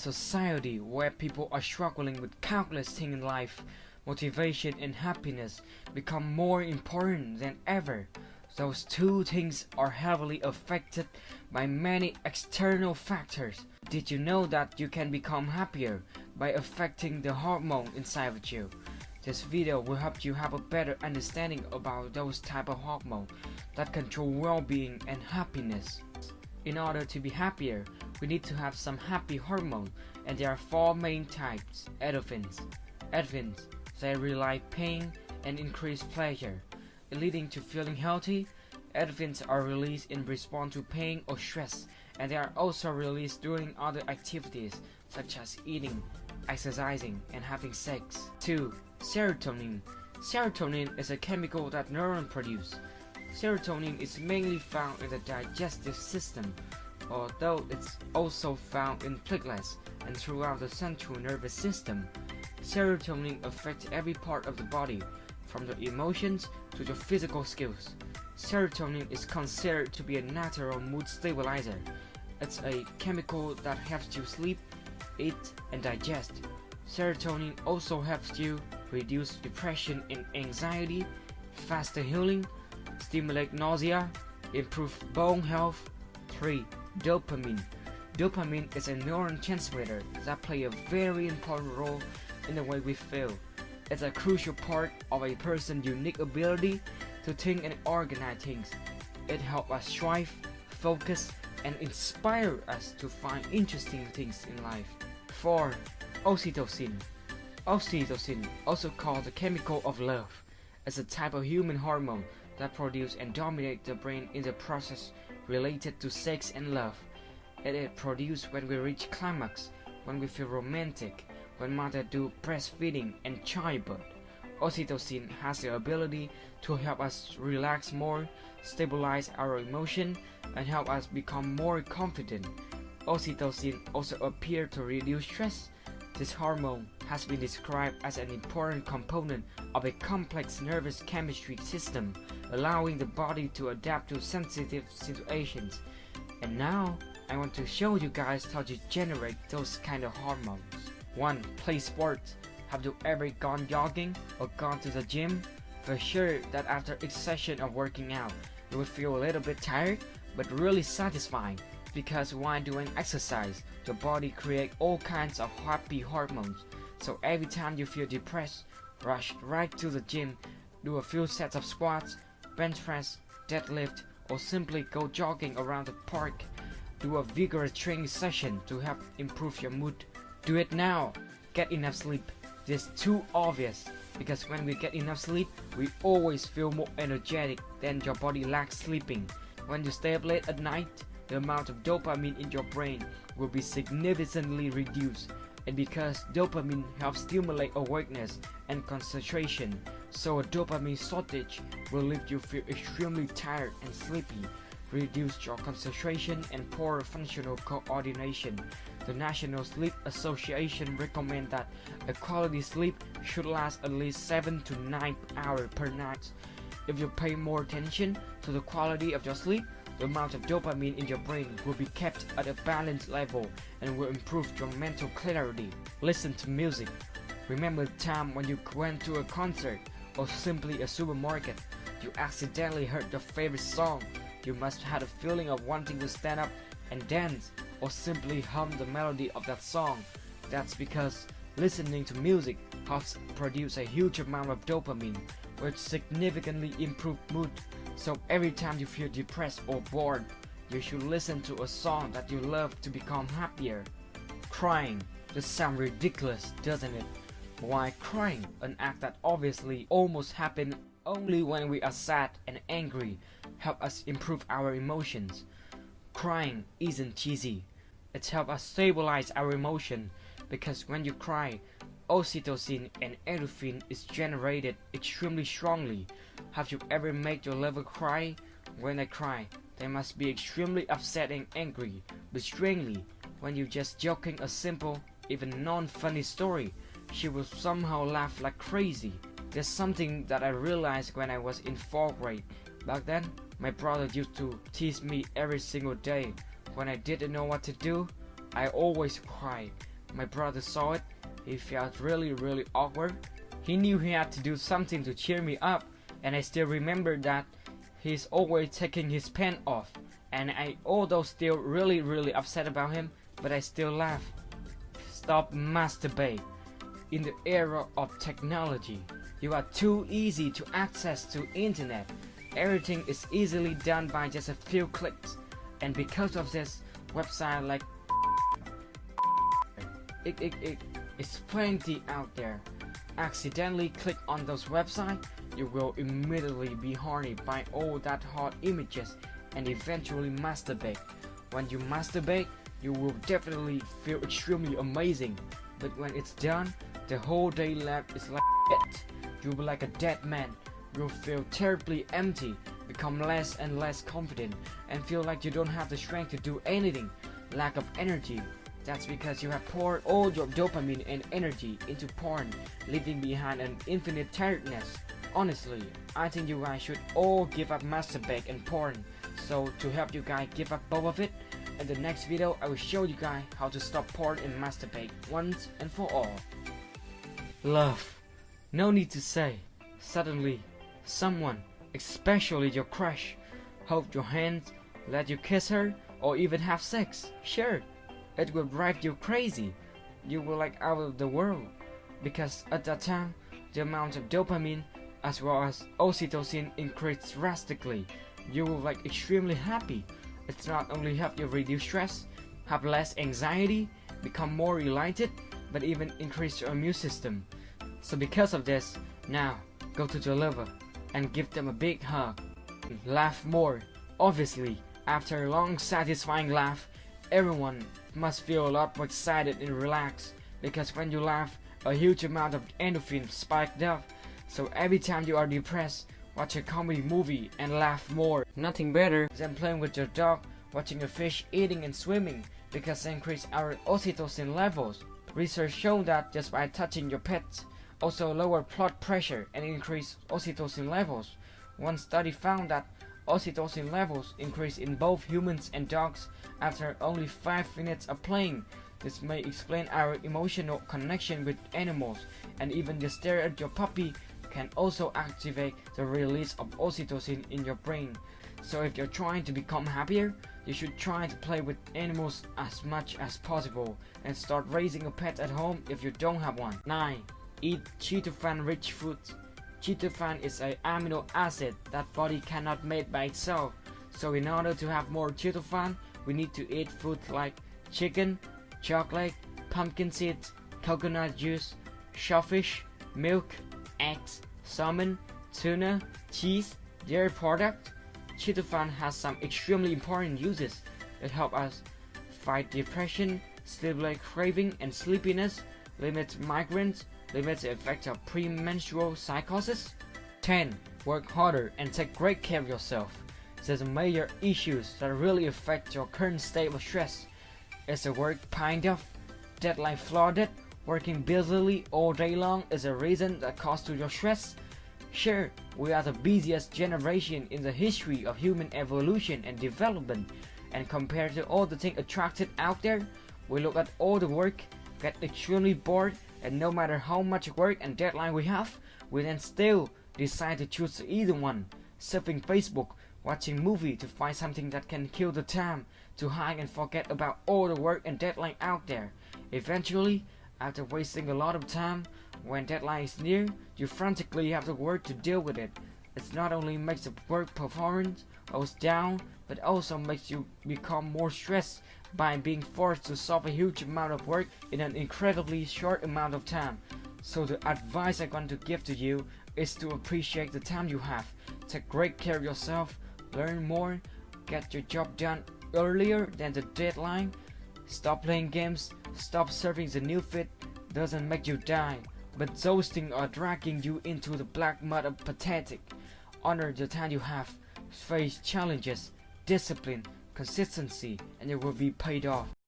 society where people are struggling with countless things in life, motivation and happiness become more important than ever. Those two things are heavily affected by many external factors. Did you know that you can become happier by affecting the hormone inside of you? This video will help you have a better understanding about those type of hormones that control well-being and happiness. In order to be happier, we need to have some happy hormone, and there are four main types. Endorphins, they relieve pain and increase pleasure, leading to feeling healthy. Endorphins are released in response to pain or stress, and they are also released during other activities such as eating, exercising, and having sex. 2. Serotonin. Serotonin is a chemical that neurons produce. Serotonin is mainly found in the digestive system, although it's also found in platelets and throughout the central nervous system. Serotonin affects every part of the body, from the emotions to the physical skills. Serotonin is considered to be a natural mood stabilizer. It's a chemical that helps you sleep, eat, and digest. Serotonin also helps you reduce depression and anxiety, faster healing, stimulate nausea, improve bone health. 3. Dopamine. Dopamine is a neurotransmitter that plays a very important role in the way we feel. It's a crucial part of a person's unique ability to think and organize things. It helps us strive, focus, and inspire us to find interesting things in life. 4. Oxytocin. Oxytocin, also called the chemical of love, is a type of human hormone that produces and dominates the brain in the process related to sex and love. It is produced when we reach climax, when we feel romantic, when mothers do breastfeeding and childbirth. Oxytocin has the ability to help us relax more, stabilize our emotion, and help us become more confident. Oxytocin also appears to reduce stress. This hormone has been described as an important component of a complex nervous chemistry system, allowing the body to adapt to sensitive situations. And now, I want to show you guys how to generate those kind of hormones. 1. Play sports. Have you ever gone jogging or gone to the gym? For sure that after each session of working out, you will feel a little bit tired, but really satisfying, because while doing exercise, the body creates all kinds of happy hormones. So every time you feel depressed, rush right to the gym, do a few sets of squats, bench press, deadlift, or simply go jogging around the park. Do a vigorous training session to help improve your mood. Do it now. Get enough sleep. This is too obvious, because when we get enough sleep, we always feel more energetic than your body lacks sleeping. When you stay up late at night, the amount of dopamine in your brain will be significantly reduced, and because dopamine helps stimulate awareness and concentration, so a dopamine shortage will leave you feel extremely tired and sleepy, reduce your concentration and poor functional coordination. The National Sleep Association recommends that a quality sleep should last at least 7 to 9 hours per night. If you pay more attention to the quality of your sleep, the amount of dopamine in your brain will be kept at a balanced level and will improve your mental clarity. Listen to music. Remember the time when you went to a concert or simply a supermarket, you accidentally heard your favorite song. You must have a feeling of wanting to stand up and dance, or simply hum the melody of that song. That's because listening to music helps produce a huge amount of dopamine, which significantly improves mood. So every time you feel depressed or bored, you should listen to a song that you love to become happier. Crying. This sounds ridiculous, doesn't it? Why crying, an act that obviously almost happens only when we are sad and angry, help us improve our emotions. Crying isn't cheesy. It helps us stabilize our emotion, because when you cry, oxytocin and endorphin is generated extremely strongly. Have you ever made your lover cry? When they cry, they must be extremely upset and angry, but strangely, when you just joking a simple, even non-funny story, she will somehow laugh like crazy. There's something that I realized when I was in 4th grade. Back then, my brother used to tease me every single day. When I didn't know what to do, I always cried. My brother saw it. He felt really awkward. He knew he had to do something to cheer me up, and I still remember that he's always taking his pen off, and I, although still really upset about him, but I still laugh. Stop masturbate. In the era of technology, you are too easy to access to internet. Everything is easily done by just a few clicks, and because of this, website like it's plenty out there. Accidentally click on those websites, you will immediately be horny by all that hot images and eventually masturbate. When you masturbate, you will definitely feel extremely amazing, but when it's done, the whole day left is like shit. You'll be like a dead man. You'll feel terribly empty, become less and less confident, and feel like you don't have the strength to do anything. Lack of energy. That's because you have poured all your dopamine and energy into porn, leaving behind an infinite tiredness. Honestly, I think you guys should all give up masturbate and porn. So to help you guys give up both of it, in the next video I will show you guys how to stop porn and masturbate once and for all. Love. No need to say. Suddenly, someone, especially your crush, hold your hands, let you kiss her, or even have sex. Sure, it will drive you crazy. You will like out of the world, because at that time, the amount of dopamine as well as oxytocin increased drastically. You will like extremely happy. It's not only help you reduce stress, have less anxiety, become more related, but even increase your immune system. So because of this, now go to your lover and give them a big hug. Laugh more. Obviously, after a long satisfying laugh, everyone must feel a lot more excited and relaxed, because when you laugh, a huge amount of endorphins spiked up. So every time you are depressed, watch a comedy movie and laugh more. Nothing better than playing with your dog, watching a fish eating and swimming, because they increase our oxytocin levels. Research shown that just by touching your pets also lower blood pressure and increase oxytocin levels. One study found that oxytocin levels increase in both humans and dogs after only 5 minutes of playing. This may explain our emotional connection with animals, and even just stare at your puppy can also activate the release of oxytocin in your brain. So if you're trying to become happier, you should try to play with animals as much as possible, and start raising a pet at home if you don't have one. 9. Eat Cheeto Fan rich foods. Cheeto Fan is an amino acid that body cannot make by itself. So in order to have more Cheeto Fan, we need to eat foods like chicken, chocolate, pumpkin seeds, coconut juice, shellfish, milk, eggs, salmon, tuna, cheese, dairy product. Cheeto Fan has some extremely important uses. It helps us fight depression, stimulate craving and sleepiness, limits migraines, limits the effect of premenstrual psychosis. 10. Work harder and take great care of yourself. There's major issues that really affect your current state of stress. Is the work piled up? Deadline flooded? Working busily all day long is a reason that causes your stress? Sure, we are the busiest generation in the history of human evolution and development, and compared to all the things attracted out there, we look at all the work, get extremely bored, and no matter how much work and deadline we have, we then still decide to choose either one. Surfing Facebook, watching movie to find something that can kill the time, to hide and forget about all the work and deadline out there. Eventually, after wasting a lot of time, when deadline is near, you frantically have to work to deal with it. It not only makes the work performance goes down, but also makes you become more stressed by being forced to solve a huge amount of work in an incredibly short amount of time. So the advice I'm going to give to you is to appreciate the time you have. Take great care of yourself, learn more, get your job done earlier than the deadline. Stop playing games, stop surfing the new feed. Doesn't make you die, but those things are dragging you into the black mud of pathetic. Honor the time you have, face challenges, discipline, consistency, and it will be paid off.